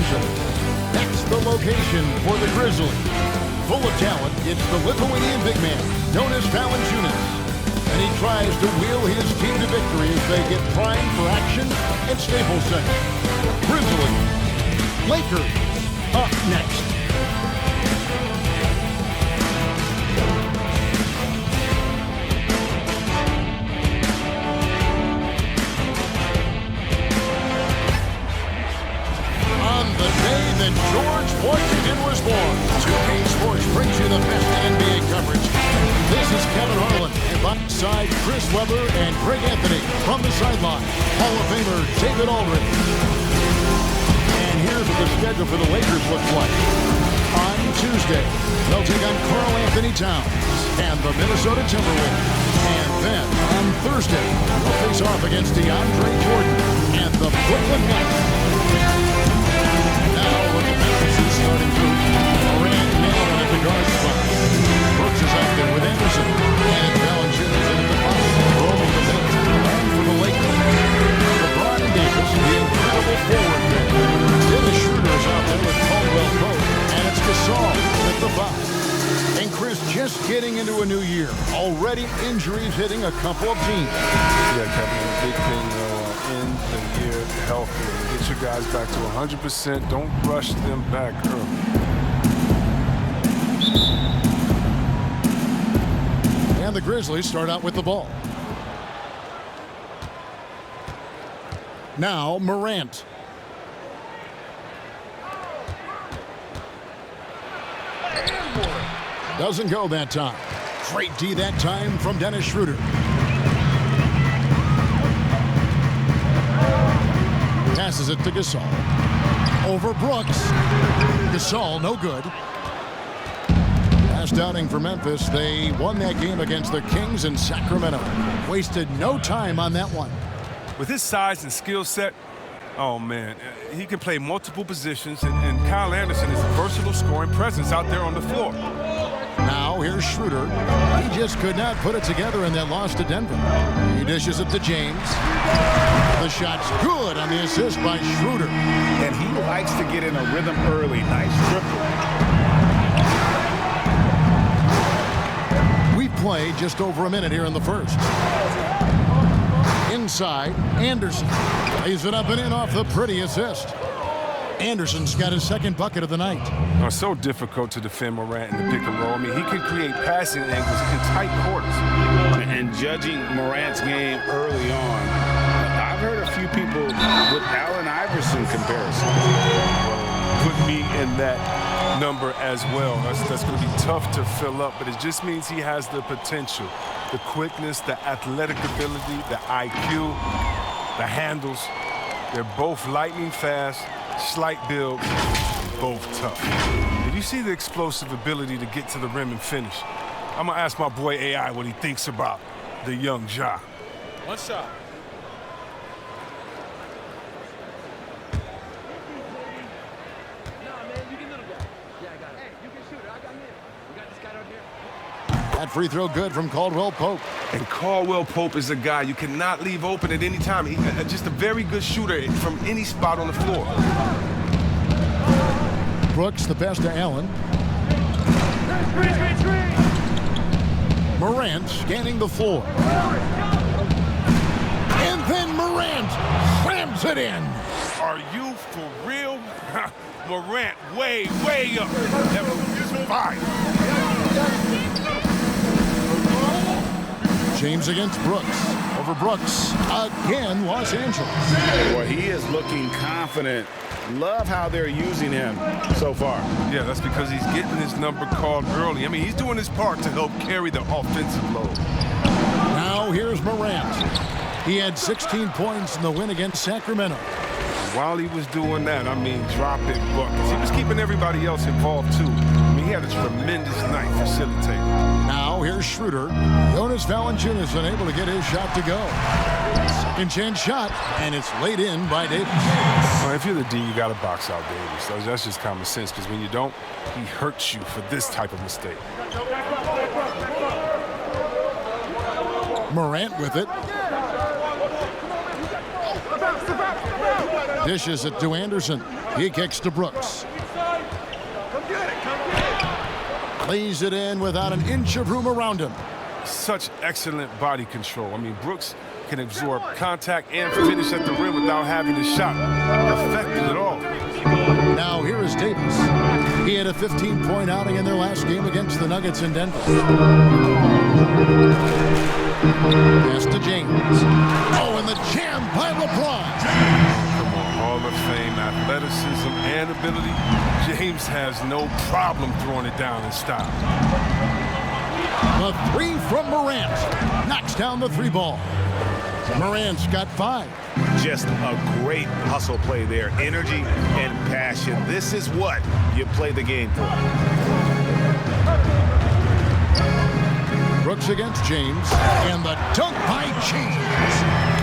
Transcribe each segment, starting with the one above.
attention. That's the location for the Grizzlies. Full of talent, it's the Lithuanian big man, known as Valanciunas. And he tries to wheel his team to victory as they get primed for action at Staples Center. Grizzlies, Lakers, up next. That George Washington was born. 2K Sports brings you the best NBA coverage. This is Kevin Harlan, and by side Chris Webber and Greg Anthony. From the sideline, Hall of Famer David Aldridge. And here's what the schedule for the Lakers looks like. On Tuesday, they'll take on Karl Anthony Towns and the Minnesota Timberwolves. And then on Thursday, they'll face off against DeAndre Jordan and the Brooklyn Nets. Now with the Memphis starting group, Morant nailed it at the guard spot. Brooks is out there with Anderson, and Valanciunas in at the box, roaming the middle. And for the Lakers, LeBron and Davis, the incredible forward pair. Dennis Schroeder is out there with Caldwell Pope, and it's Gasol at the box. And Chris, just getting into a new year, already injuries hitting a couple of teams. Yeah, Kevin, a big thing end the year healthy. Get your guys back to 100%. Don't rush them back early. And the Grizzlies start out with the ball. Now Morant. Doesn't go that time. Great D that time from Dennis Schroeder. Passes it to Gasol. Over Brooks. Gasol, no good. Last outing for Memphis, they won that game against the Kings in Sacramento. Wasted no time on that one. With his size and skill set, oh man, he can play multiple positions, and Kyle Anderson is a versatile scoring presence out there on the floor. Now here's Schroeder. He just could not put it together in that loss to Denver. He dishes it to James. The shot's good on the assist by Schroeder. And he likes to get in a rhythm early. Nice triple. We've played just over a minute here in the first. Inside, Anderson lays it up and in off the pretty assist. Anderson's got his second bucket of the night. Oh, it's so difficult to defend Morant in the pick and roll. I mean, he can create passing angles in tight quarters. And judging Morant's game early on, I've heard a few people with Allen Iverson comparison. Put me in that number as well. That's going to be tough to fill up, but it just means he has the potential, the quickness, the athletic ability, the IQ, the handles. They're both lightning fast, slight build, both tough. If you see the explosive ability to get to the rim and finish, I'm going to ask my boy AI what he thinks about the young Ja. One shot. That free throw good from Caldwell Pope. And Caldwell Pope is a guy you cannot leave open at any time. He's just a very good shooter from any spot on the floor. Brooks, the pass to Allen. Morant scanning the floor. And then Morant slams it in. Are you for real? Morant way up. That was fire. James against Brooks. Over Brooks. Again, Los Angeles. Well, he is looking confident. Love how they're using him so far. Yeah, that's because he's getting his number called early. I mean, he's doing his part to help carry the offensive load. Now here's Morant. He had 16 points in the win against Sacramento. While he was doing that, I mean, dropping buckets. He was keeping everybody else involved, too. I mean, he had a tremendous night facilitating. Now here's Schroeder. Jonas Valanciunas unable to get his shot to go. Second chance shot, and it's laid in by Davis. Well, if you're the D, you got to box out Davis. So that's just common sense, because when you don't, he hurts you for this type of mistake. Morant with it. Dishes it to Anderson. He kicks to Brooks. Lays it in without an inch of room around him. Such excellent body control. I mean, Brooks can absorb contact and finish at the rim without having the shot affected at all. Now here is Davis. He had a 15-point outing in their last game against the Nuggets in Denver. Pass to James. Oh, and the jam by LeBron. Come on, Hall of Fame, athleticism and ability. James has no problem throwing it down in style. The three from Morant. Knocks down the three ball. Morant's got 5. Just a great hustle play there. Energy and passion. This is what you play the game for. Brooks against James. And the dunk by James.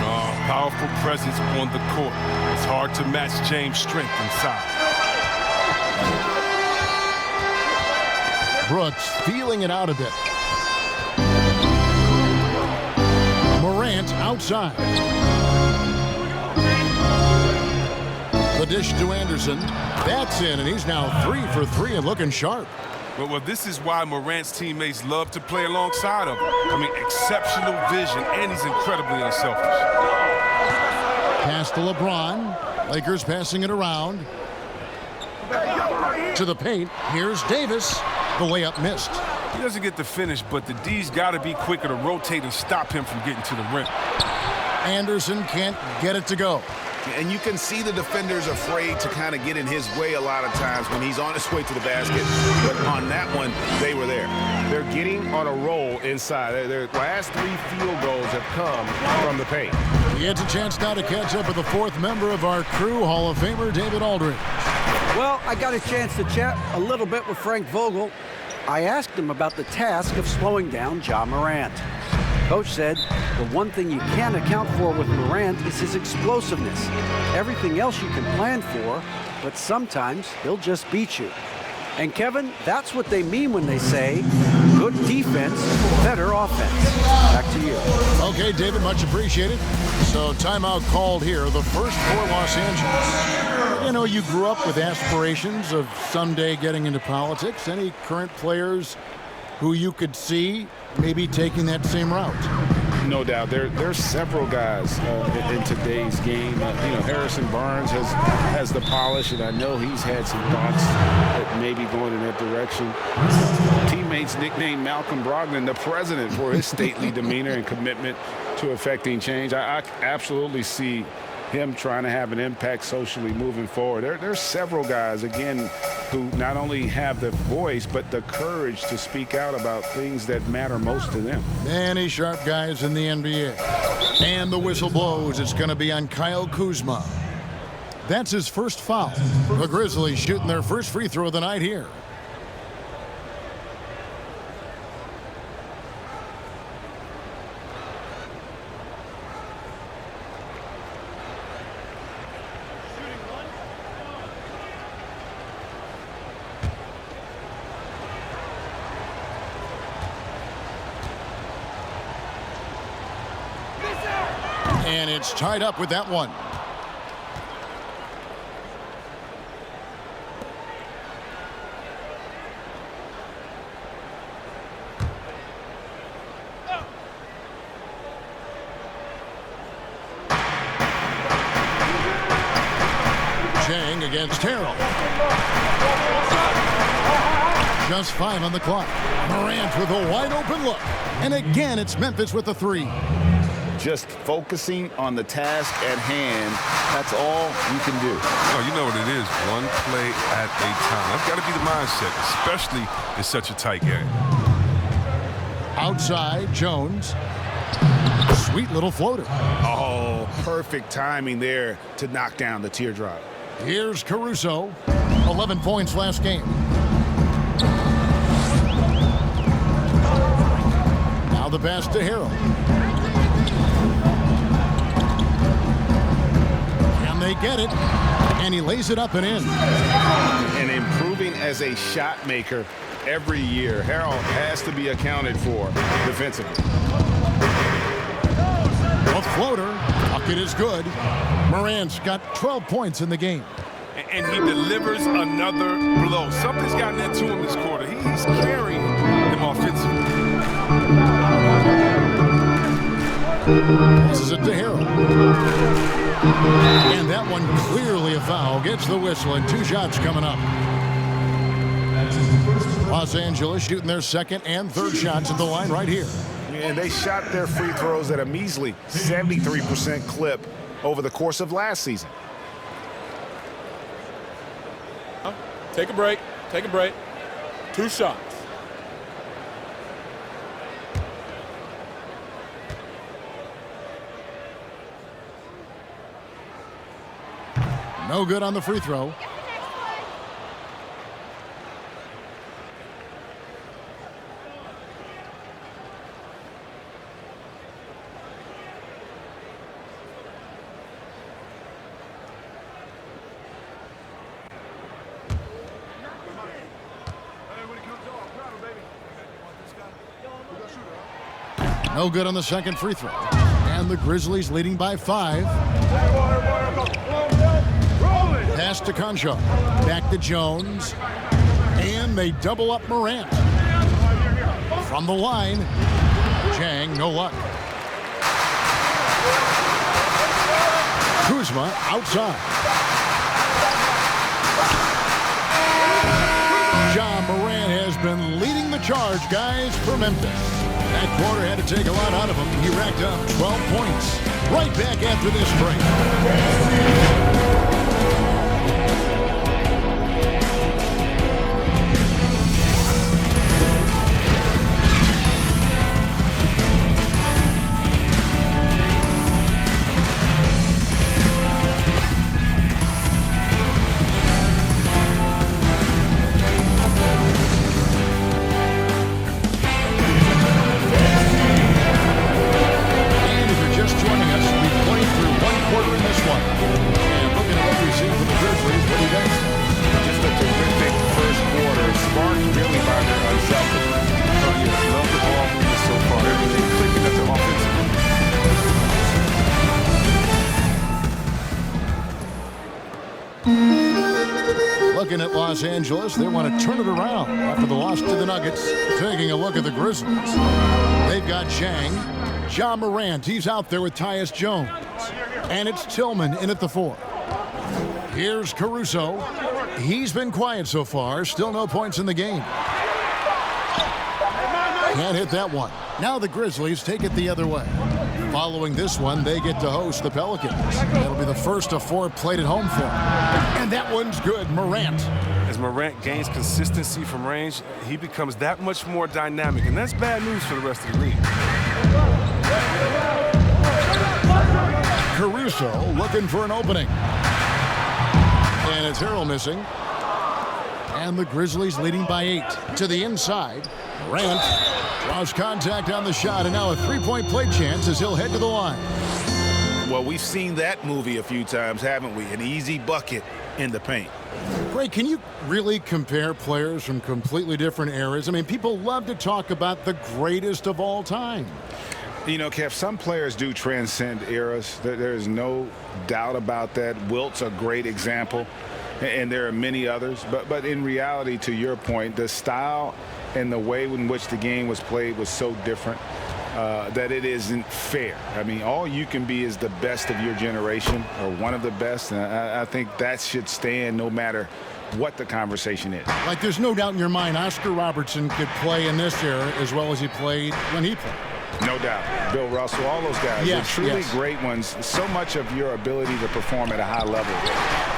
Oh, powerful presence on the court. It's hard to match James' strength inside. Brooks feeling it out a bit. Morant outside. The dish to Anderson. That's in, and he's now 3 for 3 and looking sharp. Well, this is why Morant's teammates love to play alongside him. I mean, exceptional vision, and he's incredibly unselfish. Pass to LeBron. Lakers passing it around. To the paint. Here's Davis. The layup missed. He doesn't get the finish, but the D's got to be quicker to rotate and stop him from getting to the rim. Anderson can't get it to go. And you can see the defenders afraid to kind of get in his way a lot of times when he's on his way to the basket. But on that one, they were there. They're getting on a roll inside. Their last 3 field goals have come from the paint. He gets a chance now to catch up with the 4th member of our crew, Hall of Famer David Aldridge. Well, I got a chance to chat a little bit with Frank Vogel. I asked him about the task of slowing down Ja Morant. Coach said the one thing you can't account for with Morant is his explosiveness. Everything else you can plan for, but sometimes he'll just beat you. And Kevin, that's what they mean when they say good defense, better offense. Back to you. Okay, David, much appreciated. So timeout called here, the first for Los Angeles. You know, you grew up with aspirations of someday getting into politics. Any current players who you could see maybe taking that same route? No doubt. There's several guys in today's game. Harrison Barnes has the polish, and I know he's had some thoughts that maybe going in that direction. Teammates nicknamed Malcolm Brogdon the president for his stately demeanor and commitment to affecting change. I absolutely see him trying to have an impact socially moving forward. There's several guys, again, who not only have the voice, but the courage to speak out about things that matter most to them. Many sharp guys in the NBA. And the whistle blows. It's going to be on Kyle Kuzma. That's his first foul. The Grizzlies shooting their first free throw of the night here. And it's tied up with that one. Chang against Harrell. Just 5 on the clock. Morant with a wide open look. And again, it's Memphis with the 3. Just focusing on the task at hand, that's all you can do. Oh, you know what it is, one play at a time. That's got to be the mindset, especially in such a tight game. Outside, Jones. Sweet little floater. Oh, perfect timing there to knock down the teardrop. Here's Caruso. 11 points last game. Now the pass to Harrell. They get it, and he lays it up and in. And improving as a shot maker every year. Harrell has to be accounted for defensively. A Floater. Bucket is good. Morant's got 12 points in the game. And he delivers another blow. Something's gotten into him this quarter. He's carrying them offensively. Passes it to Harold. And that one clearly a foul. Gets the whistle and 2 shots coming up. Los Angeles shooting their second and third shots at the line right here. And they shot their free throws at a measly 73% clip over the course of last season. Take a break. Take a break. 2 shots. No good on the free throw. No good on the second free throw. And the Grizzlies leading by 5. Pass to Concho. Back to Jones. And they double up Morant. From the line, Chang, no luck. Kuzma outside. Ja Morant has been leading the charge, guys, for Memphis. That quarter had to take a lot out of him. He racked up 12 points. Right back after this break. Looking at Los Angeles, they want to turn it around after the loss to the Nuggets. Taking a look at the Grizzlies. They've got Chang. Ja Morant, he's out there with Tyus Jones. And it's Tillman in at the 4. Here's Caruso. He's been quiet so far. Still no points in the game. Can't hit that one. Now the Grizzlies take it the other way. Following this one, they get to host the Pelicans. That'll be the first of 4 played at home for them. And that one's good. Morant. As Morant gains consistency from range, he becomes that much more dynamic, and that's bad news for the rest of the league. Caruso looking for an opening. And it's Harold missing. And the Grizzlies leading by 8. To the inside. Morant draws contact on the shot, and now a 3-point play chance as he'll head to the line. Well, we've seen that movie a few times, haven't we? An easy bucket in the paint. Greg, can you really compare players from completely different eras? I mean, people love to talk about the greatest of all time. You know, Kev, some players do transcend eras. There is no doubt about that. Wilt's a great example, and there are many others. But in reality, to your point, the style and the way in which the game was played was so different that it isn't fair. I mean, all you can be is the best of your generation or one of the best. And I think that should stand no matter what the conversation is. Like, there's no doubt in your mind Oscar Robertson could play in this era as well as he played when he played. No doubt. Bill Russell, all those guys, yes, they're truly yes. great ones. So much of your ability to perform at a high level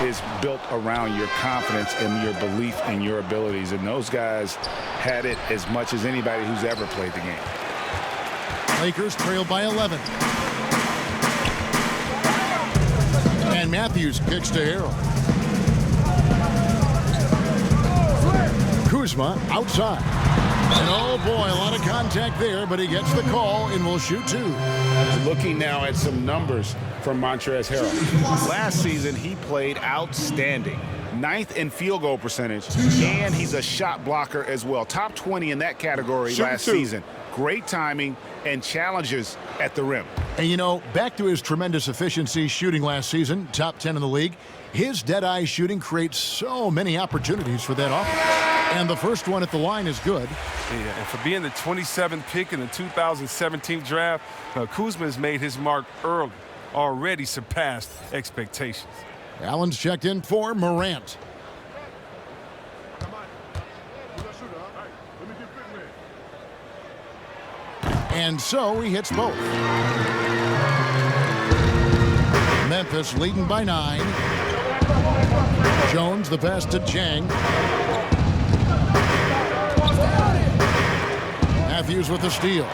is built around your confidence and your belief in your abilities. And those guys had it as much as anybody who's ever played the game. Lakers trail by 11. And Matthews kicks to Harold. Kuzma outside. And oh boy, a lot of contact there, but he gets the call and will shoot 2. Looking now at some numbers from Montrezl Harrell. Last season, he played outstanding. 9th in field goal percentage, and he's a shot blocker as well. Top 20 in that category last season. Great timing, and challenges at the rim. And, you know, back to his tremendous efficiency shooting last season, top 10 in the league, his dead-eye shooting creates so many opportunities for that offense. And the first one at the line is good. Yeah, and for being the 27th pick in the 2017 draft, Kuzma has made his mark early, already surpassed expectations. Allen's checked in for Morant. And so he hits both. Memphis leading by 9. Jones the pass to Jang. Matthews with the steal.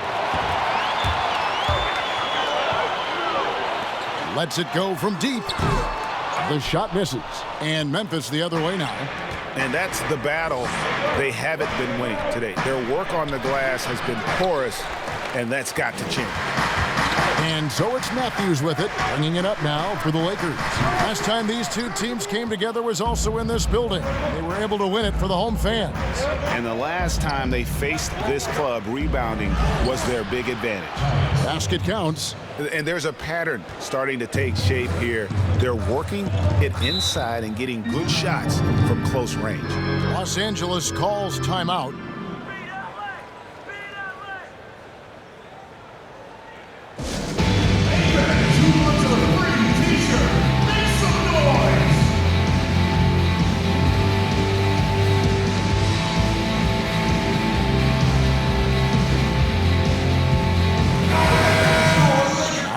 Lets it go from deep. The shot misses. And Memphis the other way now. And that's the battle they haven't been winning today. Their work on the glass has been porous, and that's got to change. And so it's Matthews with it, bringing it up now for the Lakers. Last time these two teams came together was also in this building. They were able to win it for the home fans. And the last time they faced this club, rebounding was their big advantage. Basket counts. And there's a pattern starting to take shape here. They're working it inside and getting good shots from close range. Los Angeles calls timeout.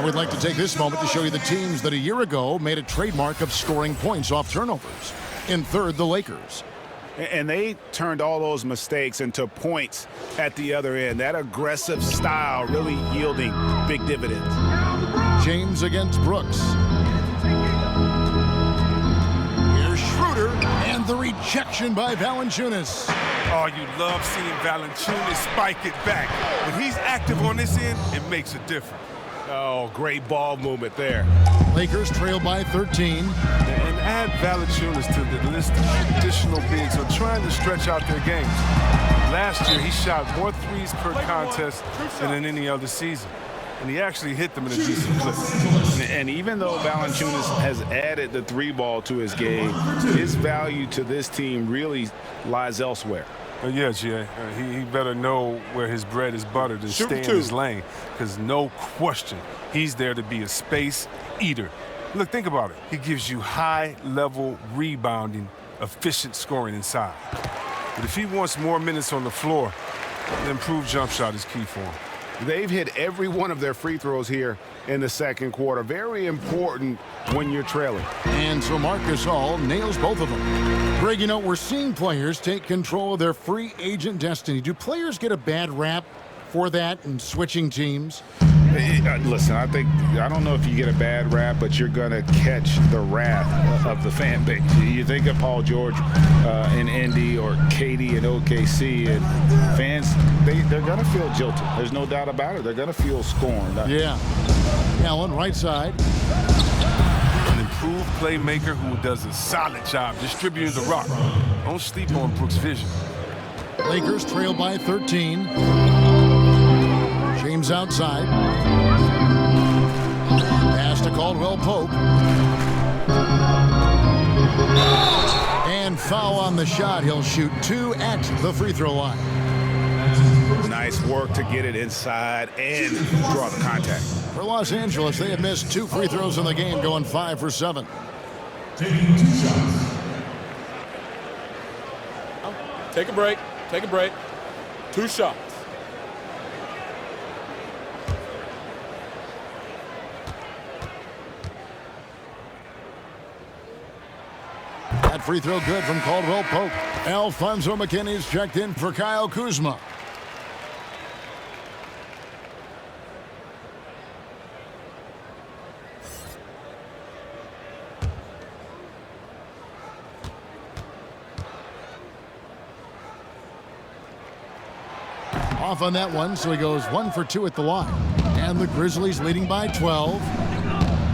We'd like to take this moment to show you the teams that a year ago made a trademark of scoring points off turnovers. In third, the Lakers. And they turned all those mistakes into points at the other end. That aggressive style really yielding big dividends. James against Brooks. Here's Schroeder and the rejection by Valanciunas. Oh, you love seeing Valanciunas spike it back. When he's active on this end, it makes a difference. Oh, great ball movement there. Lakers trail by 13. And add Valanciunas to the list of traditional bigs who are trying to stretch out their games. Last year, he shot more threes per contest than in any other season. And he actually hit them in a decent clip. And even though Valanciunas has added the three ball to his game, his value to this team really lies elsewhere. Yeah, Jay. He better know where his bread is buttered and stay in his lane, because no question, he's there to be a space eater. Look, think about it. He gives you high-level rebounding, efficient scoring inside. But if he wants more minutes on the floor, an improved jump shot is key for him. They've hit every one of their free throws here in the second quarter. Very important when you're trailing. And so Marc Gasol nails both of them. Greg, you know, we're seeing players take control of their free agent destiny. Do players get a bad rap for that and switching teams? Listen, I don't know if you get a bad rap, but you're going to catch the wrath of the fan base. You think of Paul George in Indy or KD in OKC, and fans, they're going to feel jilted. There's no doubt about it. They're going to feel scorned. Yeah. Allen, right side. An improved playmaker who does a solid job distributing the rock. Don't sleep on Brooks' vision. Lakers trail by 13. James outside. Pass to Caldwell Pope. And foul on the shot. He'll shoot 2 at the free throw line. Nice work to get it inside and draw the contact. For Los Angeles, they have missed 2 free throws in the game, going 5 for 7. Taking 2 shots. Take a break. Take a break. 2 shots. That free throw good from Caldwell Pope. Alfonso McKinney's checked in for Kyle Kuzma. Off on that one, so he goes 1 for 2 at the line. And the Grizzlies leading by 12.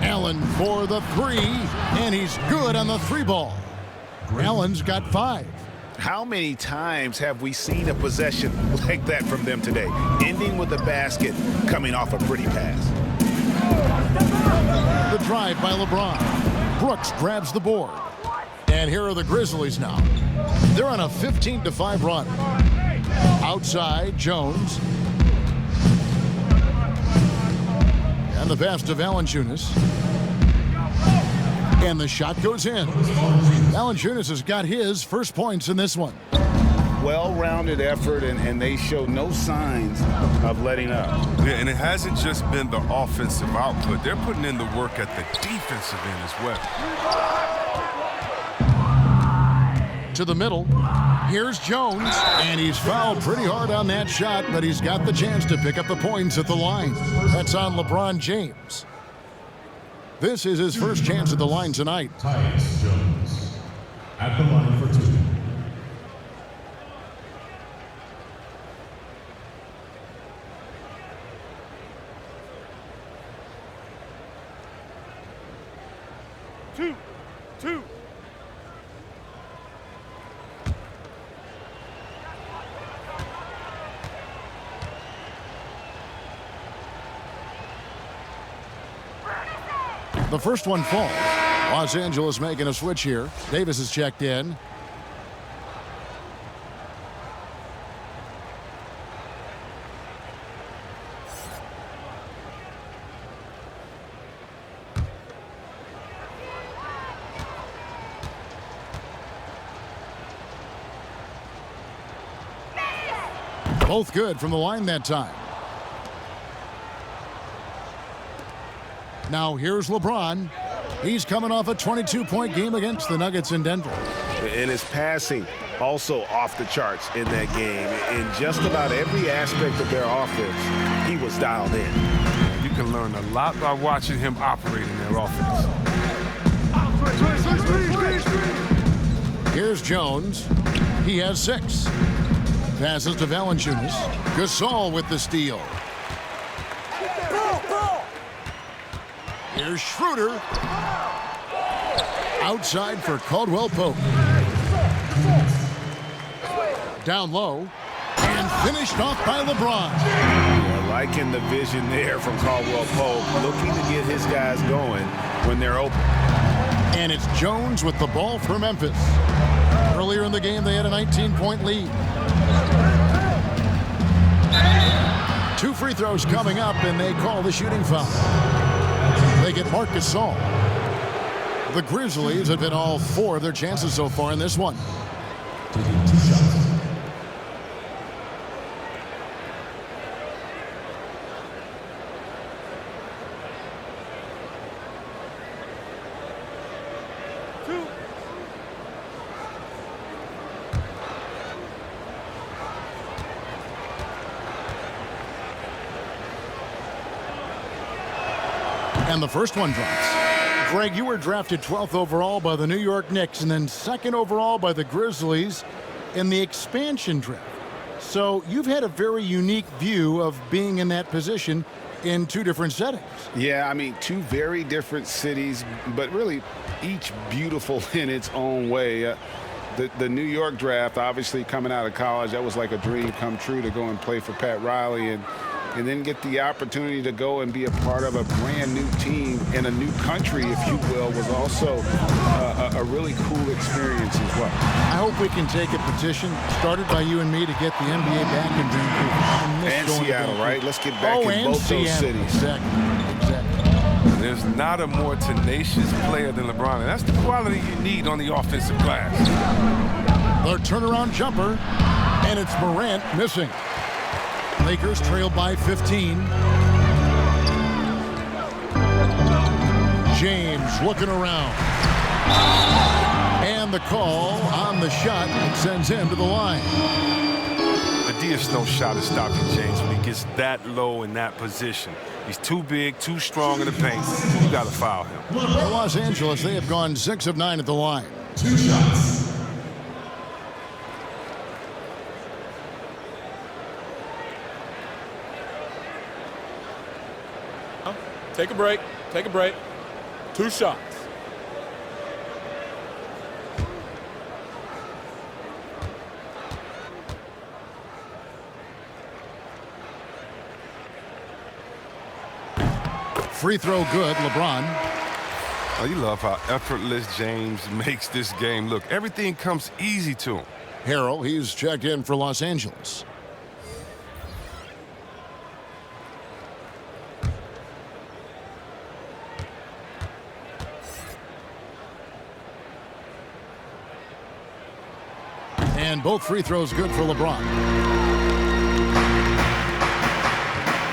Allen for the 3, and he's good on the 3 ball. Allen's got 5. How many times have we seen a possession like that from them today? Ending with a basket, coming off a pretty pass. The drive by LeBron. Brooks grabs the board. And here are the Grizzlies now. They're on a 15-5 run. Outside, Jones. And the pass to Valanciunas. And the shot goes in. Valanciunas has got his first points in this one. Well-rounded effort, and they show no signs of letting up. Yeah, and it hasn't just been the offensive output. They're putting in the work at the defensive end as well. To the middle. Here's Jones, and he's fouled pretty hard on that shot, but he's got the chance to pick up the points at the line. That's on LeBron James. This is his first chance at the line tonight. Tyus Jones at the line for 2. Two. The first one falls. Los Angeles making a switch here. Davis is checked in. Both good from the line that time. Now here's LeBron. He's coming off a 22-point game against the Nuggets in Denver. And his passing also off the charts in that game. In just about every aspect of their offense, he was dialed in. You can learn a lot by watching him operate in their offense. Here's Jones. He has 6. Passes to Valanciunas. Gasol with the steal. Here's Schroeder. Outside for Caldwell Pope. Down low. And finished off by LeBron. Yeah, liking the vision there from Caldwell Pope, looking to get his guys going when they're open. And it's Jones with the ball for Memphis. Earlier in the game, they had a 19-point lead. 2 free throws coming up, and they call the shooting foul. They get Marc Gasol. The Grizzlies have hit all 4 of their chances so far in this one. And the first one drops. Greg, you were drafted 12th overall by the New York Knicks and then 2nd overall by the Grizzlies in the expansion draft. So you've had a very unique view of being in that position in 2 different settings. Yeah, I mean, 2 very different cities, but really each beautiful in its own way. The New York draft, obviously coming out of college, that was like a dream come true to go and play for Pat Riley and then get the opportunity to go and be a part of a brand new team in a new country, if you will, was also a really cool experience as well. I hope we can take a petition started by you and me to get the NBA back in Vancouver. And Seattle, right? Let's get back in both those cities. Exactly. There's not a more tenacious player than LeBron, and that's the quality you need on the offensive glass. The turnaround jumper, and it's Morant missing. Lakers trail by 15. James looking around. And the call on the shot sends him to the line. The DS no shot is stopping James when he gets that low in that position. He's too big, too strong in the paint. You got to foul him. For Los Angeles, they have gone 6 of 9 at the line. 2 shots. Take a break. Take a break. 2 shots. Free throw good, LeBron. Oh, you love how effortless James makes this game look. Everything comes easy to him. Harrell, he's checked in for Los Angeles. And both free throws good for LeBron.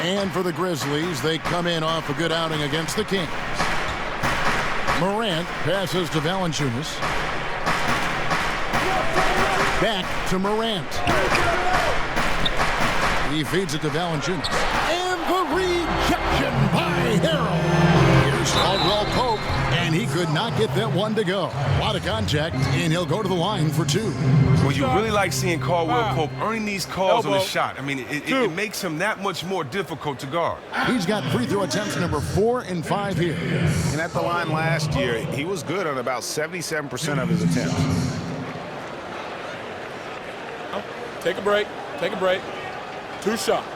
And for the Grizzlies, they come in off a good outing against the Kings. Morant passes to Valanciunas. Back to Morant. He feeds it to Valanciunas. And the rejection by Harrell. Here's Caldwell Pope, and he could not get that one to go. A lot of contact, and he'll go to the line for two. Well, you really like seeing Caldwell Pope earning these calls on the shot. I mean, it makes him that much more difficult to guard. He's got free throw attempts number 4 and 5 here. And at the line last year, he was good on about 77% of his attempts. Take a break. Take a break. 2 shots.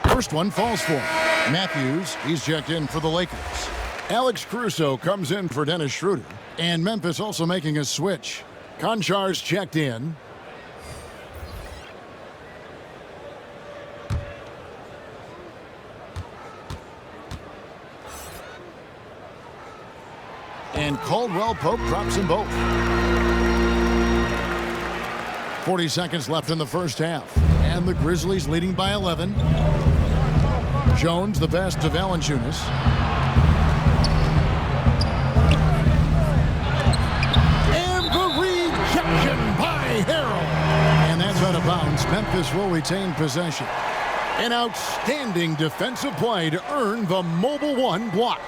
First one falls for him. Matthews, he's checked in for the Lakers. Alex Caruso comes in for Dennis Schroeder. And Memphis also making a switch. Konchar's checked in. And Caldwell Pope drops them both. 40 seconds left in the first half. And the Grizzlies leading by 11. Jones the best to Valanciunas. And the rejection by Harrell. And that's out of bounds. Memphis will retain possession. An outstanding defensive play to earn the Mobile One block.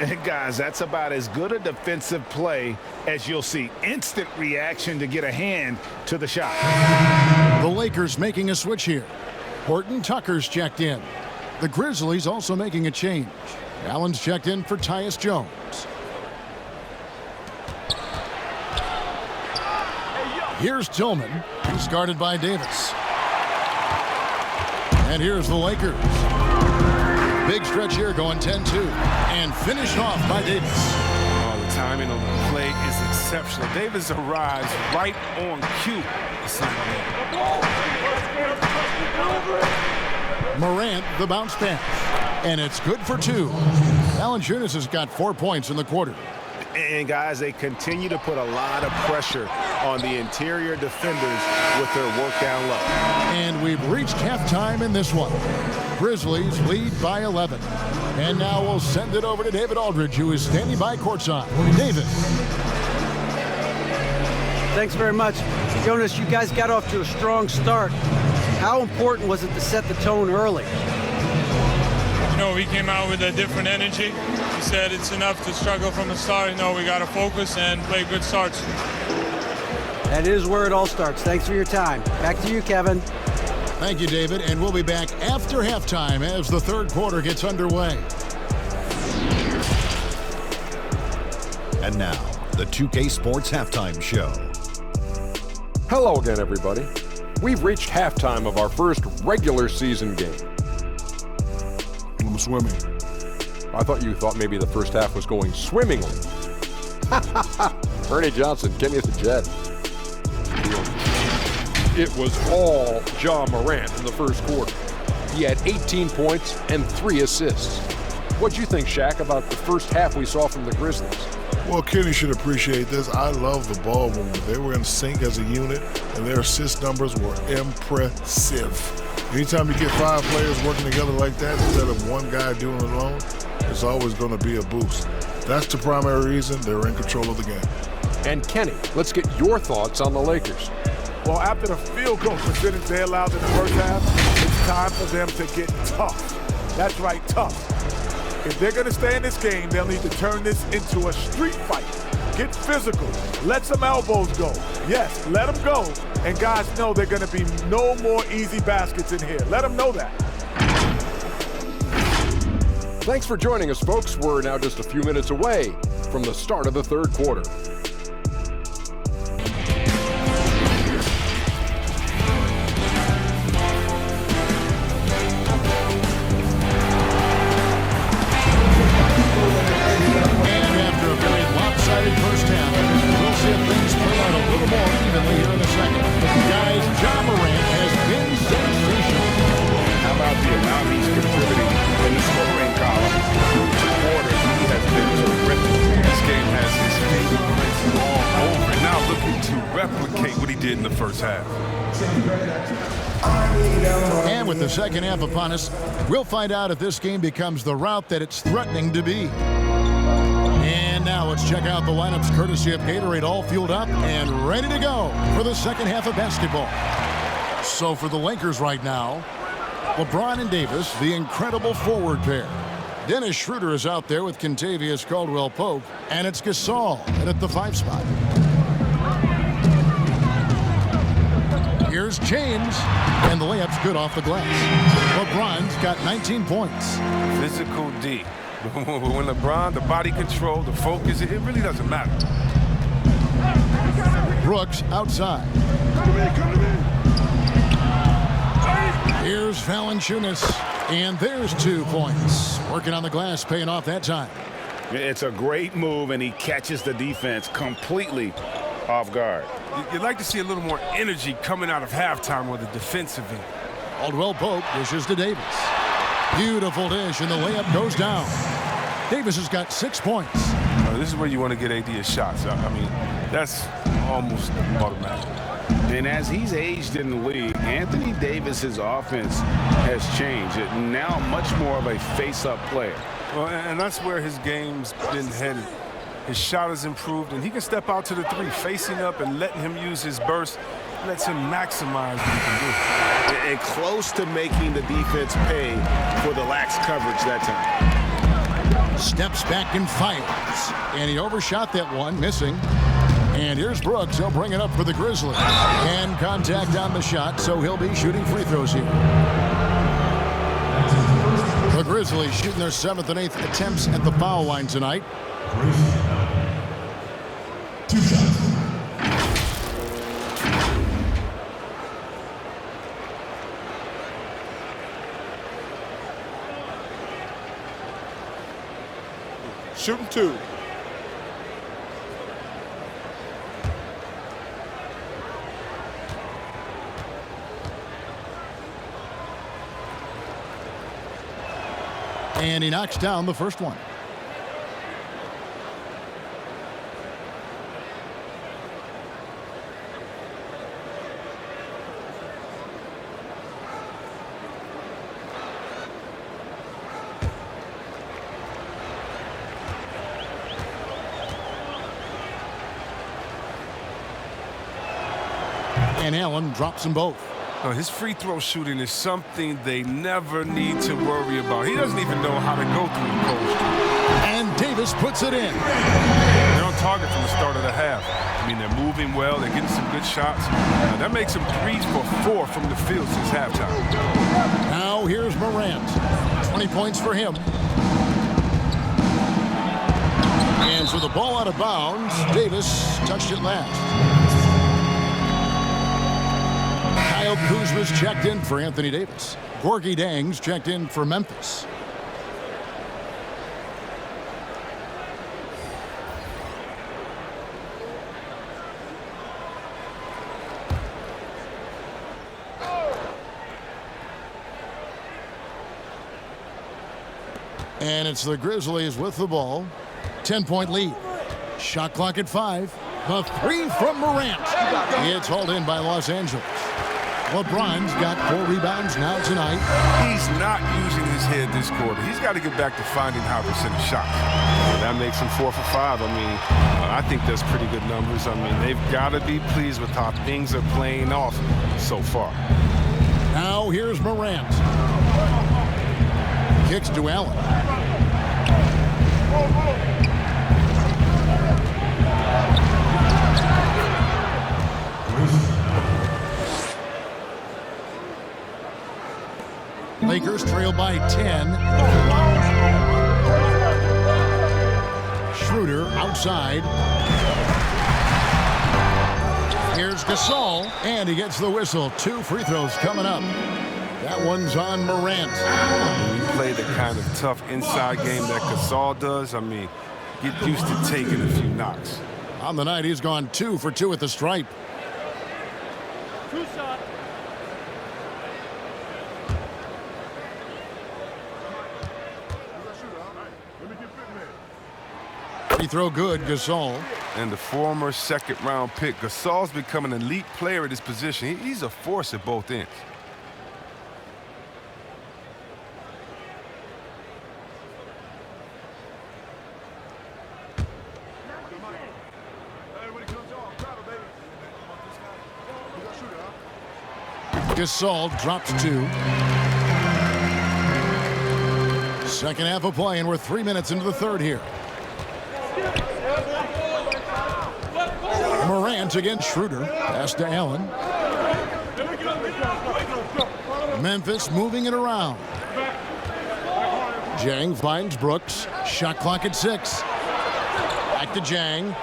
And guys, that's about as good a defensive play as you'll see. Instant reaction to get a hand to the shot. The Lakers making a switch here. Horton Tucker's checked in. The Grizzlies also making a change. Allen's checked in for Tyus Jones. Here's Tillman. He's guarded by Davis. And here's the Lakers. Big stretch here going 10-2. And finished off by Davis. Oh, the timing on the play is exceptional. Davis arrives right on cue. Morant, the bounce pass. And it's good for 2. Valanciunas has got 4 points in the quarter. And guys, they continue to put a lot of pressure on the interior defenders with their work down low. And we've reached halftime in this one. Grizzlies lead by 11. And now we'll send it over to David Aldridge, who is standing by courtside. David. Thanks very much. Jonas, you guys got off to a strong start. How important was it to set the tone early? You know, we came out with a different energy. We said it's enough to struggle from the start. You know, we got to focus and play good starts. That is where it all starts. Thanks for your time. Back to you, Kevin. Thank you, David. And we'll be back after halftime as the third quarter gets underway. And now, the 2K Sports Halftime Show. Hello again, everybody. We've reached halftime of our first regular season game. I'm swimming. I thought you thought maybe the first half was going swimmingly. Ernie Johnson, give me the jet. It was all Ja Morant in the first quarter. He had 18 points and 3 assists. What'd you think, Shaq, about the first half we saw from the Grizzlies? Well, Kenny should appreciate this. I love the ball movement. They were in sync as a unit, and their assist numbers were impressive. Anytime you get 5 players working together like that instead of one guy doing it alone, it's always going to be a boost. That's the primary reason they're in control of the game. And Kenny, let's get your thoughts on the Lakers. Well, after the field goal percentage they allowed in the first half, it's time for them to get tough. That's right, tough. If they're going to stay in this game, they'll need to turn this into a street fight. Get physical. Let some elbows go. Yes, let them go. And guys know they're going to be no more easy baskets in here. Let them know that. Thanks for joining us, folks. We're now just a few minutes away from the start of the third quarter. And with the second half upon us, we'll find out if this game becomes the rout that it's threatening to be. And now let's check out the lineups courtesy of Gatorade, all fueled up and ready to go for the second half of basketball. So for the Lakers right now, LeBron and Davis, the incredible forward pair. Dennis Schroeder is out there with Kentavious Caldwell-Pope, and it's Gasol at the 5 spot. Here's James, and the layup's good off the glass. LeBron's got 19 points. Physical D. When LeBron, the body control, the focus, it really doesn't matter. Brooks outside. Here's Valanciunas, and there's 2 points. Working on the glass, paying off that time. It's a great move, and he catches the defense completely off guard. You'd like to see a little more energy coming out of halftime with a defensive end. Caldwell-Pope dishes to Davis. Beautiful dish, and the layup goes down. Davis has got 6 points. This is where you want to get AD his shots. I mean, that's almost automatic. And as he's aged in the league, Anthony Davis's offense has changed. Now much more of a face-up player. Well, and that's where his game's been headed. His shot has improved, and he can step out to the 3, facing up and letting him use his burst. Lets him maximize what he can do. And close to making the defense pay for the lax coverage that time. Steps back and fires. And he overshot that one, missing. And here's Brooks. He'll bring it up for the Grizzlies. And contact on the shot, so he'll be shooting free throws here. The Grizzlies shooting their 7th and 8th attempts at the foul line tonight. 2 shots. Shooting 2. And he knocks down the first one. And Allen drops them both. His free throw shooting is something they never need to worry about. He doesn't even know how to go through the post. And Davis puts it in. They're on target from the start of the half. I mean, they're moving well. They're getting some good shots. That makes them 3 for 4 from the field since halftime. Now here's Morant. 20 points for him. And so the ball out of bounds. Davis touched it last. Kyle Kuzma's checked in for Anthony Davis. Gorgie Dang's checked in for Memphis. And it's the Grizzlies with the ball. 10-point lead. Shot clock at 5. The 3 from Morant. It's hauled in by Los Angeles. LeBron's got 4 rebounds now tonight. He's not using his head this quarter. He's got to get back to finding how to send a shot. That makes him 4 for 5. I mean, I think that's pretty good numbers. I mean, they've got to be pleased with how things are playing off so far. Now here's Morant. Kicks to Allen. Lakers trail by 10. Schroeder outside. Here's Gasol, and he gets the whistle. 2 free throws coming up. That one's on Morant. When you play the kind of tough inside game that Gasol does, I mean, get used to taking a few knocks. On the night, he's gone 2 for 2 at the stripe. 2 shots. Free throw good, Gasol. And the former second-round pick, Gasol's become an elite player at his position. He's a force at both ends. Gasol drops 2. Second half of play, and we're 3 minutes into the third here. Morant against Schroeder. Pass to Allen. Memphis moving it around. Jang finds Brooks. Shot clock at 6. Back to Jang.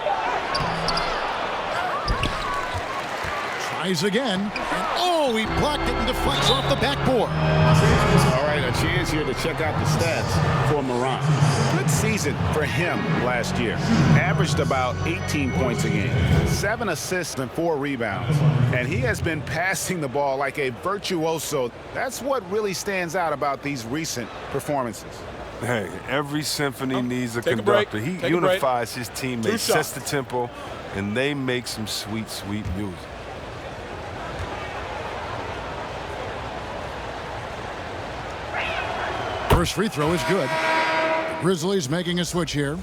Tries again. And oh, he blocked it and deflects off the backboard. All right, a chance here to check out the stats for Morant. Good season for him last year. Averaged about 18 points a game, 7 assists and 4 rebounds. And he has been passing the ball like a virtuoso. That's what really stands out about these recent performances. Hey, every symphony needs a conductor. He unifies his teammates, sets the tempo, and they make some sweet, sweet music. First free throw is good. Grizzlies making a switch here.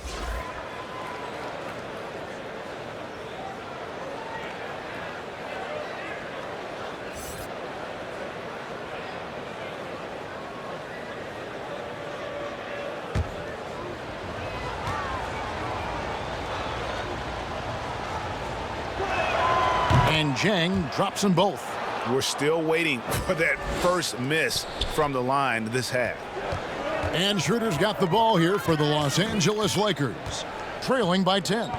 And Jang drops them both. We're still waiting for that first miss from the line this half. And Schroeder's got the ball here for the Los Angeles Lakers, trailing by 10.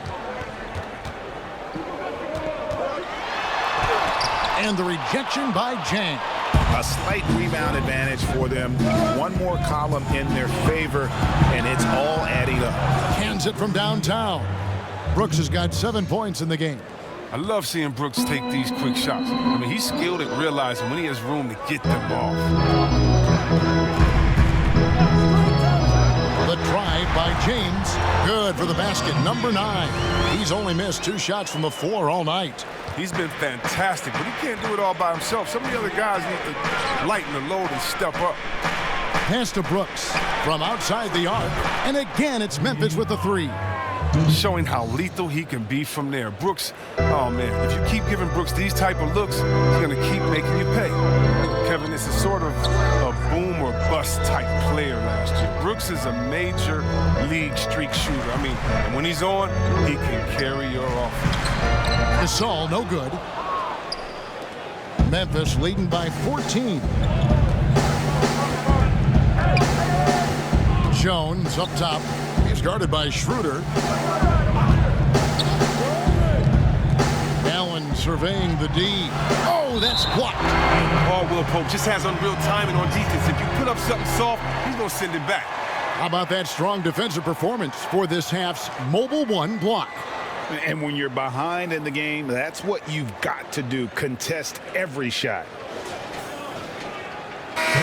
And the rejection by Jang. A slight rebound advantage for them. One more column in their favor, and it's all adding up. Hands it from downtown. Brooks has got 7 points in the game. I love seeing Brooks take these quick shots. I mean, he's skilled at realizing when he has room to get them off. The drive by James. Good for the basket. Number 9. He's only missed 2 shots from the floor all night. He's been fantastic, but he can't do it all by himself. Some of the other guys need to lighten the load and step up. Pass to Brooks from outside the arc. And again, it's Memphis with the 3. Showing how lethal he can be from there. Brooks, oh man, if you keep giving Brooks these type of looks, he's going to keep making you pay. Kevin, this is sort of a boom or bust type player last year. Brooks is a major league streak shooter. I mean, when he's on, he can carry your offense. Gasol, no good. Memphis leading by 14. Jones up top. He's guarded by Schroeder. Allen surveying the D. Oh, that's blocked. Oh, Will Pope just has unreal timing on defense. If you put up something soft, he's going to send it back. How about that strong defensive performance for this half's mobile 1 block? And when you're behind in the game, that's what you've got to do. Contest every shot.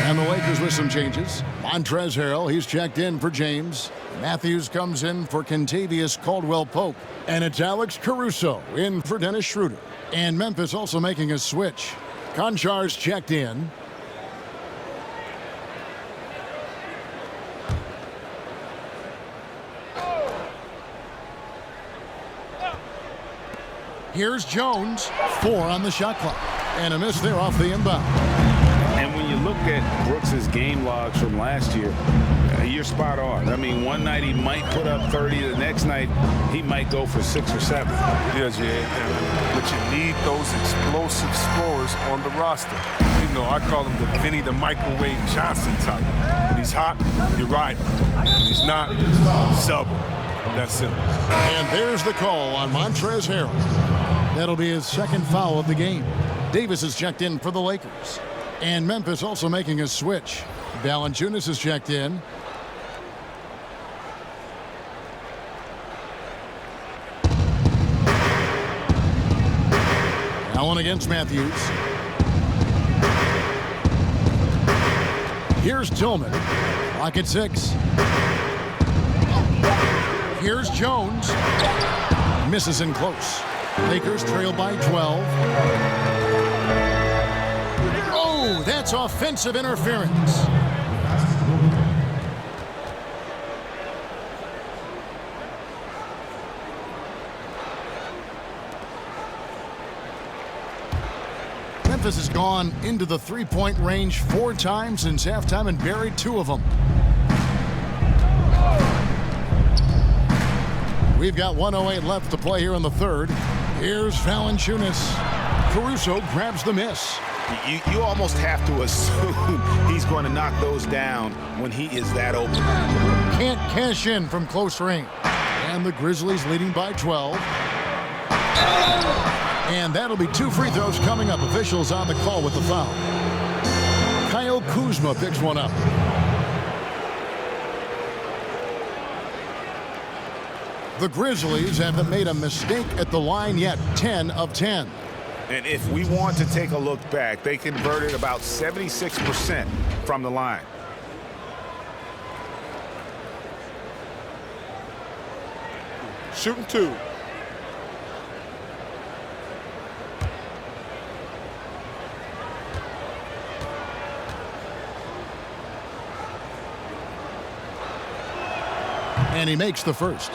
And the Lakers with some changes. Montrezl Harrell, he's checked in for James. Matthews comes in for Kentavious Caldwell-Pope. And it's Alex Caruso in for Dennis Schroeder. And Memphis also making a switch. Konchar's checked in. Here's Jones. 4 on the shot clock. And a miss there off the inbound. And when you look at Brooks's game logs from last year, you're spot on. I mean, one night he might put up 30. The next night he might go for 6 or 7. Yes, yeah. But you need those explosive scorers on the roster. You know, I call him the Vinny the Microwave Johnson type. When he's hot, you ride him. When he's not, sub him. That's simple. And there's the call on Montrezl Harrell. That'll be his second foul of the game. Davis is checked in for the Lakers. And Memphis also making a switch. Valanciunas is checked in. Allen against Matthews. Here's Tillman. Clock at 6. Here's Jones. Misses in close. Lakers trail by 12. Oh, that's offensive interference. Memphis has gone into the three-point range 4 times since halftime and buried 2 of them. We've got 1:08 left to play here in the third. Here's Valanciunas. Caruso grabs the miss. You almost have to assume he's going to knock those down when he is that open. Can't cash in from close range. And the Grizzlies leading by 12. And that'll be 2 free throws coming up. Officials on the call with the foul. Kyle Kuzma picks one up. The Grizzlies haven't made a mistake at the line yet. 10 of 10. And if we want to take a look back, they converted about 76% from the line. Shooting 2. And he makes the first.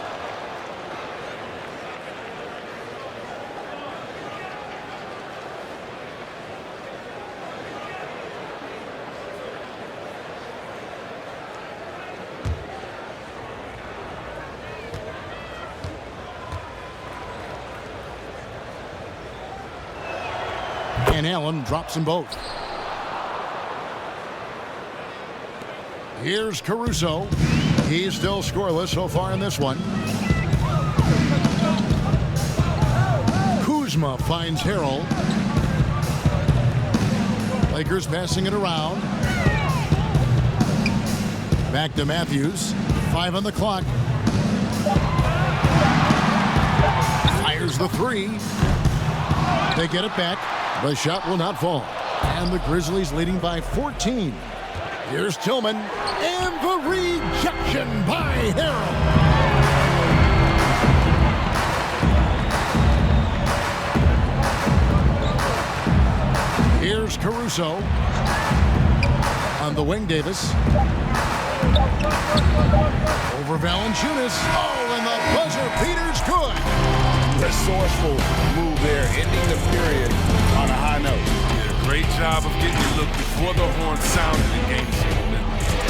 And Allen drops them both. Here's Caruso. He's still scoreless so far in this one. Kuzma finds Harrell. Lakers passing it around. Back to Matthews. 5 on the clock. Fires the 3. They get it back. The shot will not fall. And the Grizzlies leading by 14. Here's Tillman. And the rejection by Harrell. Here's Caruso. On the wing, Davis. Over Valanciunas. Oh, and the buzzer beater's good. Resourceful move there, ending the period on a high note. Yeah, great job of getting the look before the horn sounded in game 6.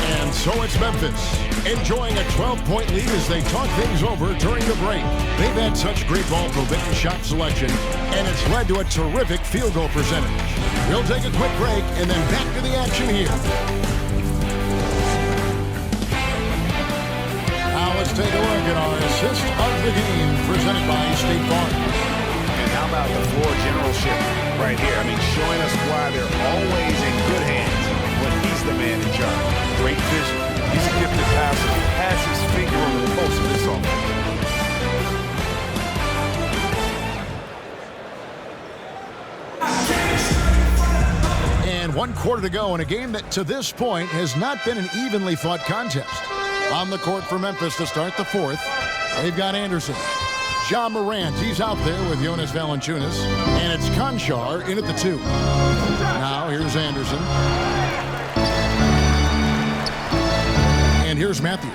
And so it's Memphis, enjoying a 12-point lead as they talk things over during the break. They've had such great ball movement and shot selection, and it's led to a terrific field goal percentage. We'll take a quick break and then back to the action here. Now let's take a look at our assist of the game, presented by State Farm. And how about the floor generalship right here? I mean, showing us why they're always in good hands when he's the man in charge. Great vision. He's a gifted passer. Has his finger on the pulse of this offense. And 1 quarter to go in a game that to this point has not been an evenly fought contest. On the court for Memphis to start the 4th. They've got Anderson. Ja Morant, he's out there with Jonas Valanciunas. And it's Konchar in at the 2. Now here's Anderson. And here's Matthews.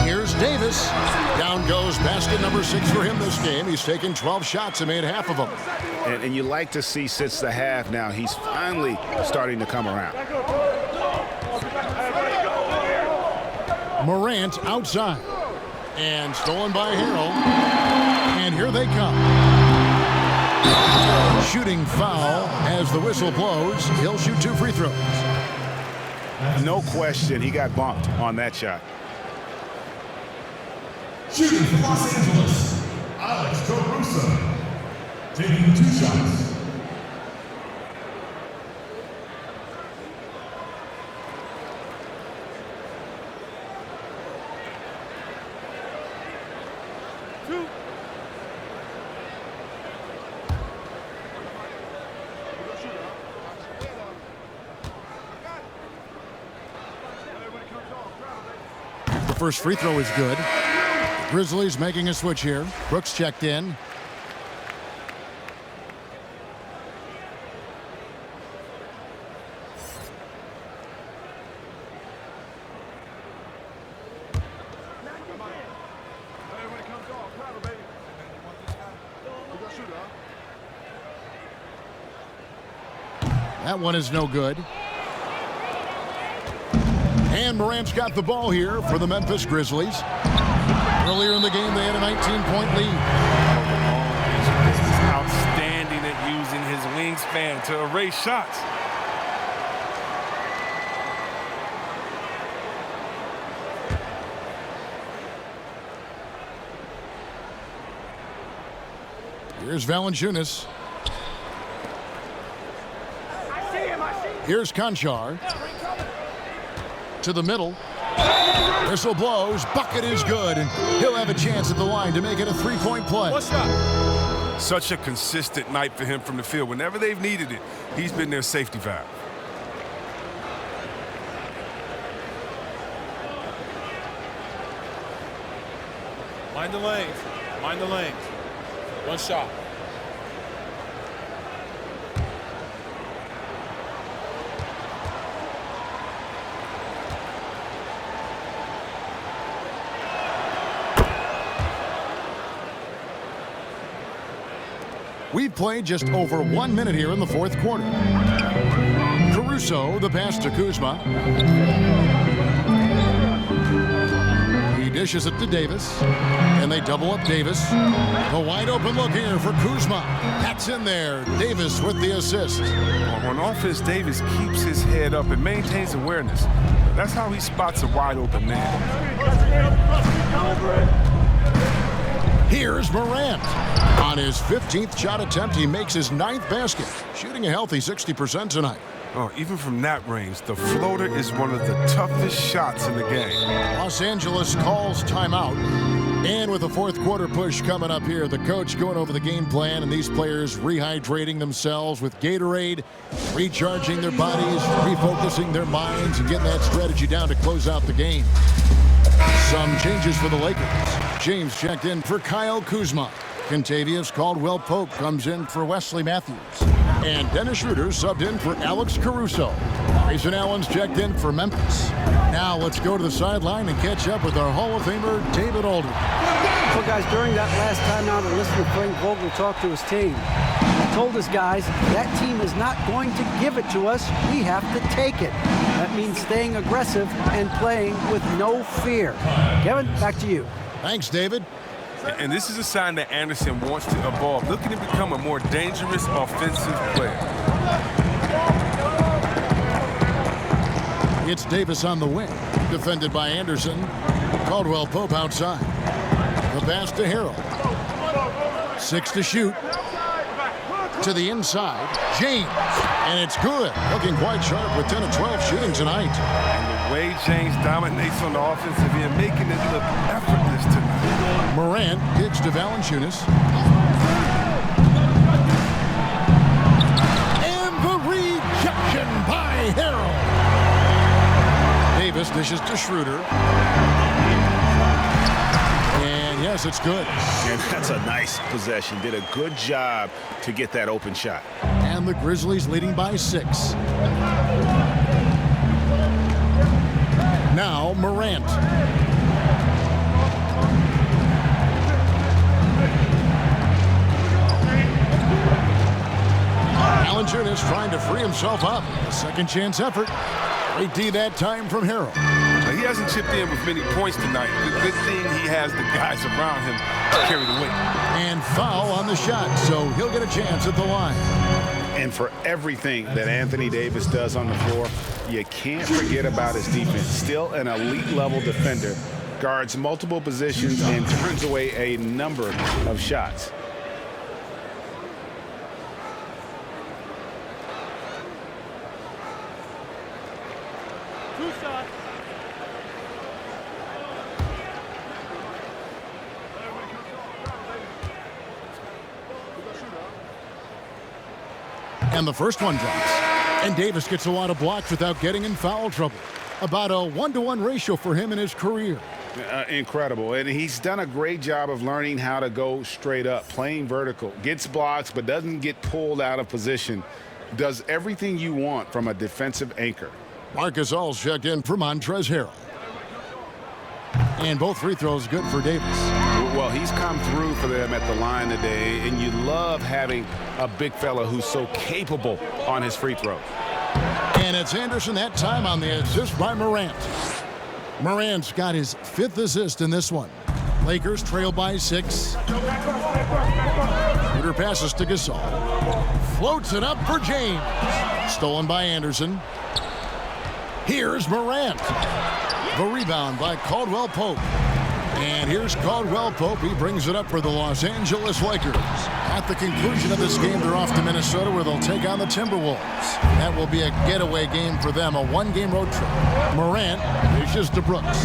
Here's Davis. Down goes basket number 6 for him this game. He's taken 12 shots and made half of them. And you like to see since the half now, he's finally starting to come around. Morant outside. And stolen by Harrell. And here they come. Shooting foul as the whistle blows. He'll shoot 2 free throws. No question, he got bumped on that shot. Shooting for Los Angeles, Alex Caruso. Taking 2 shots. First free throw is good. Grizzlies making a switch here. Brooks checked in. That one is no good. And Morant's got the ball here for the Memphis Grizzlies. Earlier in the game, they had a 19-point lead. He's outstanding at using his wingspan to erase shots. Here's Valanciunas. Here's Conchar. To the middle. Whistle blows. Bucket is good. And he'll have a chance at the line to make it a three-point play. What's up? Such a consistent night for him from the field. Whenever they've needed it, he's been their safety valve. Mind the lanes. Mind the lanes. One shot. We've played just over 1 minute here in the fourth quarter. Caruso, the pass to Kuzma. He dishes it to Davis, and they double up Davis. A wide open look here for Kuzma. That's in there. Davis with the assist. On offense, Davis keeps his head up and maintains awareness. That's how he spots a wide open man. Here's Morant. On his 15th shot attempt, he makes his 9th basket, shooting a healthy 60% tonight. Oh, even from that range, the floater is one of the toughest shots in the game. Los Angeles calls timeout. And with the fourth quarter push coming up here, the coach going over the game plan and these players rehydrating themselves with Gatorade, recharging their bodies, refocusing their minds, and getting that strategy down to close out the game. Some changes for the Lakers. James checked in for Kyle Kuzma. Kentavious Caldwell-Pope comes in for Wesley Matthews. And Dennis Schroeder subbed in for Alex Caruso. Grayson Allen's checked in for Memphis. Now let's go to the sideline and catch up with our Hall of Famer, David Aldridge. So, guys, during that last timeout, I listened to Frank Vogel talk to his team. He told us, guys, that team is not going to give it to us. We have to take it. That means staying aggressive and playing with no fear. Kevin, back to you. Thanks, David. And this is a sign that Anderson wants to evolve, looking to become a more dangerous offensive player. It's Davis on the wing, defended by Anderson. Caldwell-Pope outside. The pass to Harrell. 6 to shoot. To the inside. James. And it's good. Looking quite sharp with 10 of 12 shooting tonight. And the way James dominates on the offensive end, making it look effortless tonight. Morant kicks to Valanciunas. And the rejection by Harrell. Davis dishes to Schroeder. And yes, it's good. And that's a nice possession. Did a good job to get that open shot. And the Grizzlies leading by 6. Now Morant. Valanciunas trying to free himself up. A second chance effort. Great D that time from Harrell. He hasn't chipped in with many points tonight. The good thing he has the guys around him to carry the weight. And foul on the shot, so he'll get a chance at the line. And for everything that Anthony Davis does on the floor, you can't forget about his defense. Still an elite-level defender, guards multiple positions and turns away a number of shots. And the first one drops. And Davis gets a lot of blocks without getting in foul trouble. About a 1-to-1 ratio for him in his career. Incredible. And he's done a great job of learning how to go straight up, playing vertical. Gets blocks, but doesn't get pulled out of position. Does everything you want from a defensive anchor. Marcus All's checked in for Montrezl Harrell. And both free throws good for Davis. Well, he's come through for them at the line today, and you love having a big fella who's so capable on his free throws. And it's Anderson that time on the assist by Morant. Morant's got his 5th assist in this one. Lakers trail by 6. Schroeder passes to Gasol. Floats it up for James. Stolen by Anderson. Here's Morant. The rebound by Caldwell Pope. And here's Caldwell Pope. He brings it up for the Los Angeles Lakers. At the conclusion of this game, they're off to Minnesota where they'll take on the Timberwolves. That will be a getaway game for them, a 1-game road trip. Morant dishes to Brooks.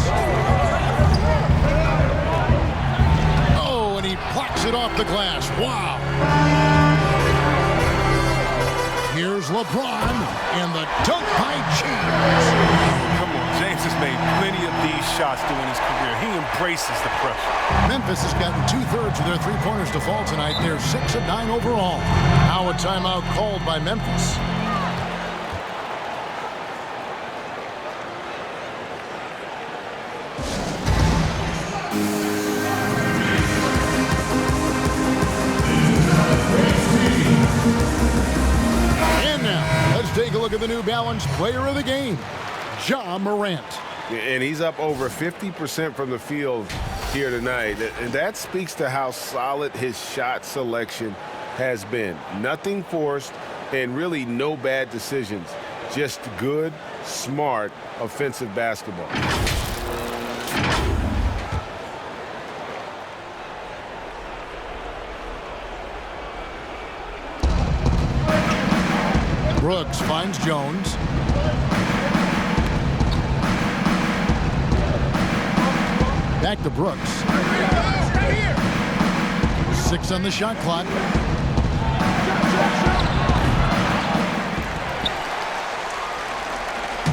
Oh, and he plucks it off the glass. Wow. Here's LeBron and the dunk by James. Come on, James has made plenty of these shots during his career. He embraces the pressure. Memphis has gotten 2/3 of their three-pointers to fall tonight. They're 6 of 9 overall. Now a timeout called by Memphis. And now, let's take a look at the New Balance player of the game, Ja Morant. And he's up over 50% from the field here tonight. And that speaks to how solid his shot selection has been. Nothing forced and really no bad decisions. Just good, smart, offensive basketball. Brooks finds Jones. Back to Brooks. 6 on the shot clock.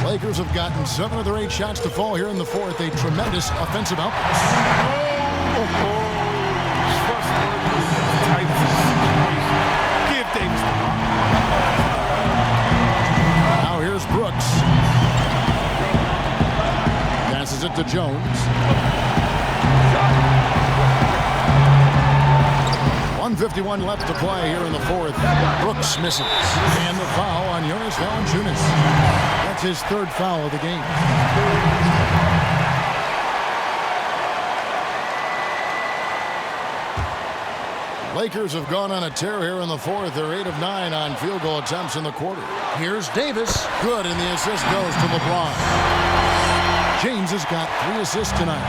Lakers have gotten 7 of their 8 shots to fall here in the 4th. A tremendous offensive output. Give Davis the ball. Now here's Brooks. Passes it to Jones. 1:51 left to play here in the 4th. Brooks misses. And the foul on Jonas Valanciunas. That's his 3rd foul of the game. Lakers have gone on a tear here in the 4th. They're 8 of 9 on field goal attempts in the quarter. Here's Davis. Good, and the assist goes to LeBron. James has got 3 assists tonight.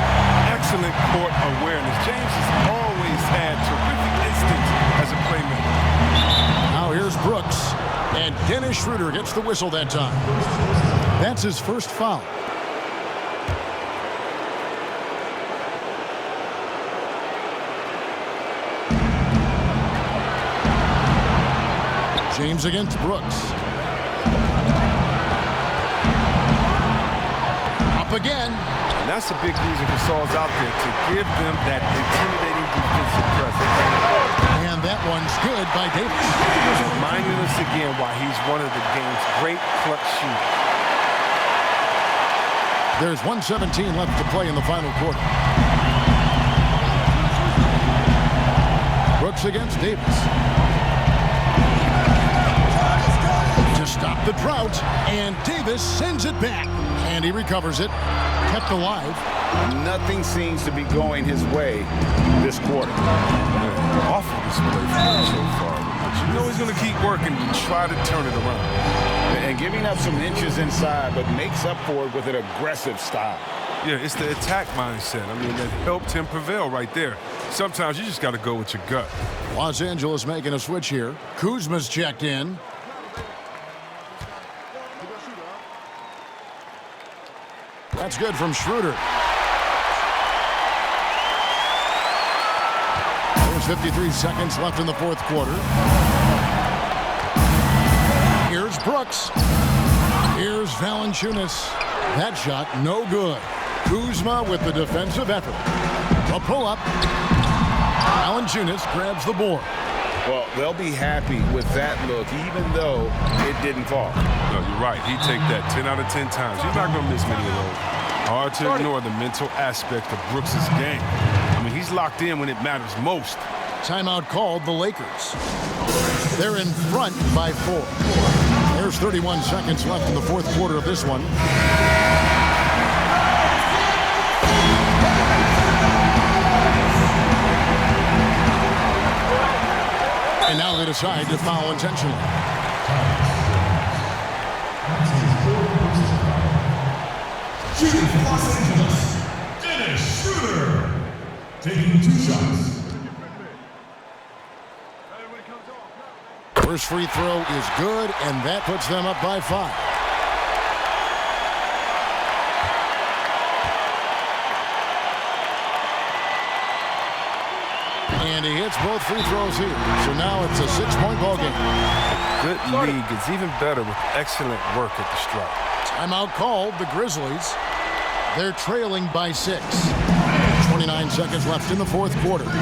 Excellent court awareness. James has always had terrific instincts as a playmaker. Now here's Brooks. And Dennis Schroeder gets the whistle that time. That's his 1st foul. James against Brooks. Up again. And that's a big reason Gasol's out there, to give them that intimidating defensive presence. And that one's good by Davis. Reminding us again why he's one of the game's great clutch shooters. There's 1:17 left to play in the final quarter. Brooks against Davis. To stop the drought, and Davis sends it back. And he recovers it, kept alive. Nothing seems to be going his way this quarter. Awful display from him so far. But you know he's going to keep working and try to turn it around. And giving up some inches inside, but makes up for it with an aggressive style. Yeah, it's the attack mindset. I mean, that helped him prevail right there. Sometimes you just got to go with your gut. Los Angeles making a switch here. Kuzma's checked in. That's good from Schroeder. There's 53 seconds left in the 4th quarter. Here's Brooks. Here's Valanciunas. That shot, no good. Kuzma with the defensive effort. A pull-up. Valanciunas grabs the board. Well, they'll be happy with that look, even though it didn't fall. No, you're right. He'd take that 10 out of 10 times. He's not going to miss many of those. Hard to ignore the mental aspect of Brooks' game. I mean, he's locked in when it matters most. Timeout called the Lakers. They're in front by 4. There's 31 seconds left in the fourth quarter of this one. And now they decide to foul intentionally. Shooting for Los Angeles, Dennis Schroeder. Taking 2 shots. First free throw is good, and that puts them up by 5. And he hits both free throws here. So now it's a 6-point ball game. Good league. It's even better with excellent work at the stripe. Timeout called the Grizzlies. They're trailing by 6. 29 seconds left in the fourth quarter. Let's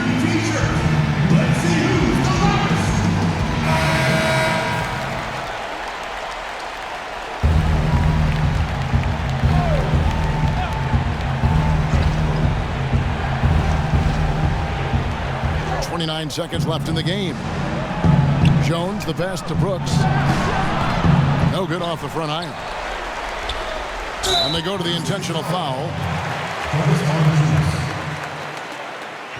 see who's the loudest. 29 seconds left in the game. Jones, the pass to Brooks. No good off the front iron. And they go to the intentional foul.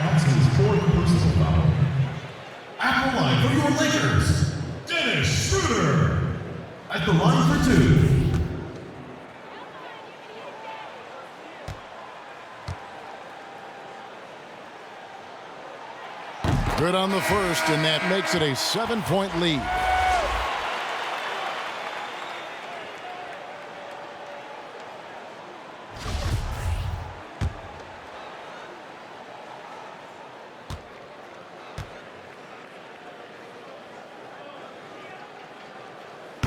That's his 4th personal foul. At the line for your Lakers, Dennis Schroeder. At the line for 2. Good on the first, and that makes it a 7-point lead.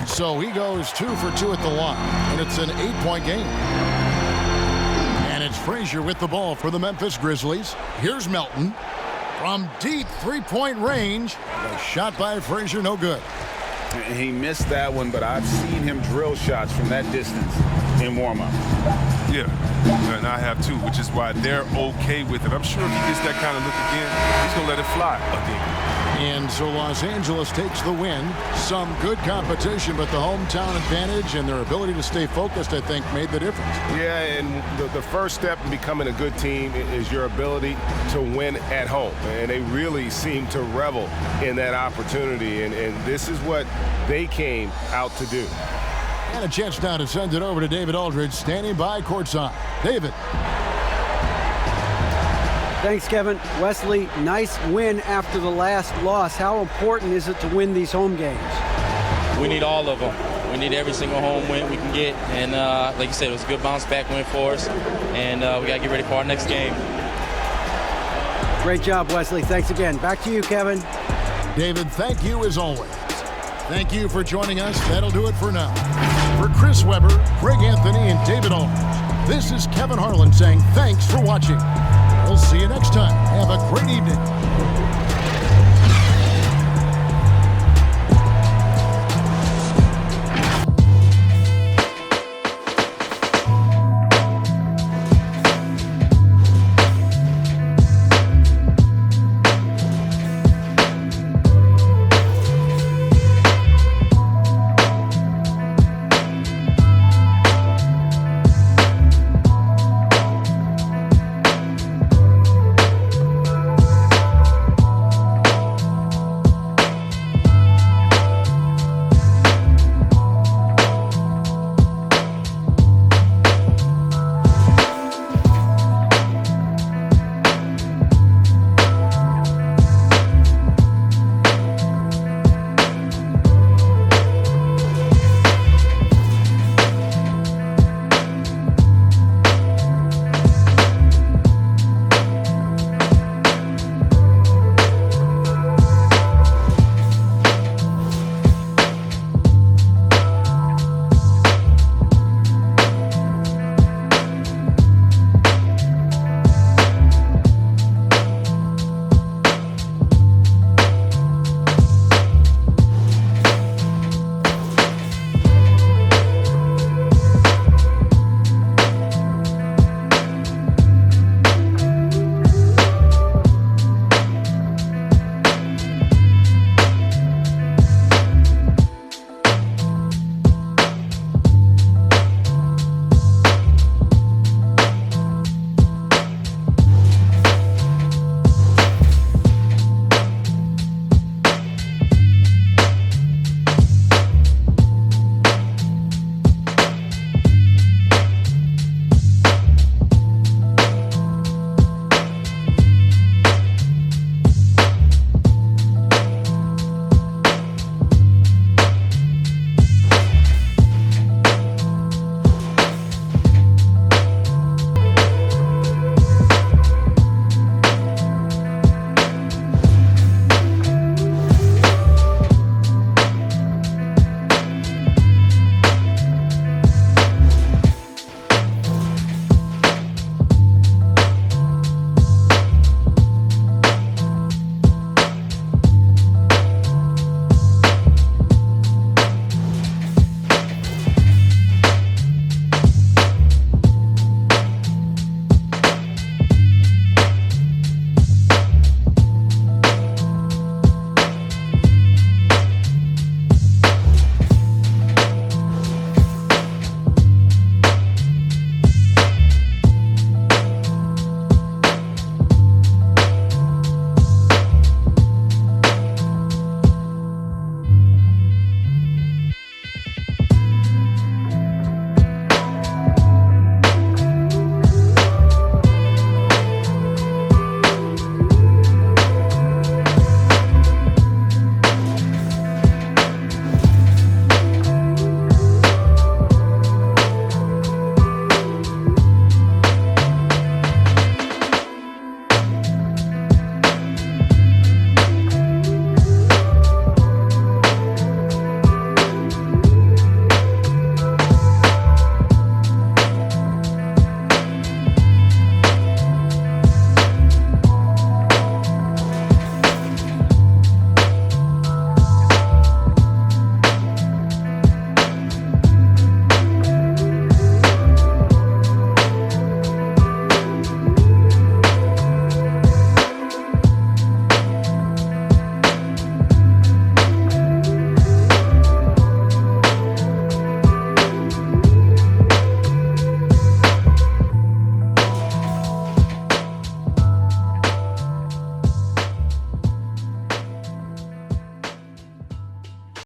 So he goes 2 for 2 at the line, and it's an 8-point game. And it's Frazier with the ball for the Memphis Grizzlies. Here's Melton. From deep 3-point range, a shot by Frazier, no good. He missed that one, but I've seen him drill shots from that distance in warm-up. Yeah, and I have too, which is why they're okay with it. I'm sure if he gets that kind of look again, he's going to let it fly again. And so Los Angeles takes the win. Some good competition, but the hometown advantage and their ability to stay focused, I think, made the difference. Yeah, and the first step in becoming a good team is your ability to win at home. And they really seem to revel in that opportunity, and this is what they came out to do. And a chance now to send it over to David Aldridge, standing by courtside. David. Thanks, Kevin. Wesley, nice win after the last loss. How important is it to win these home games? We need all of them. We need every single home win we can get. And like you said, it was a good bounce-back win for us. And we got to get ready for our next game. Great job, Wesley. Thanks again. Back to you, Kevin. David, thank you as always. Thank you for joining us. That'll do it for now. For Chris Webber, Greg Anthony, and David Aldridge, this is Kevin Harlan saying thanks for watching. We'll see you next time. Have a great evening.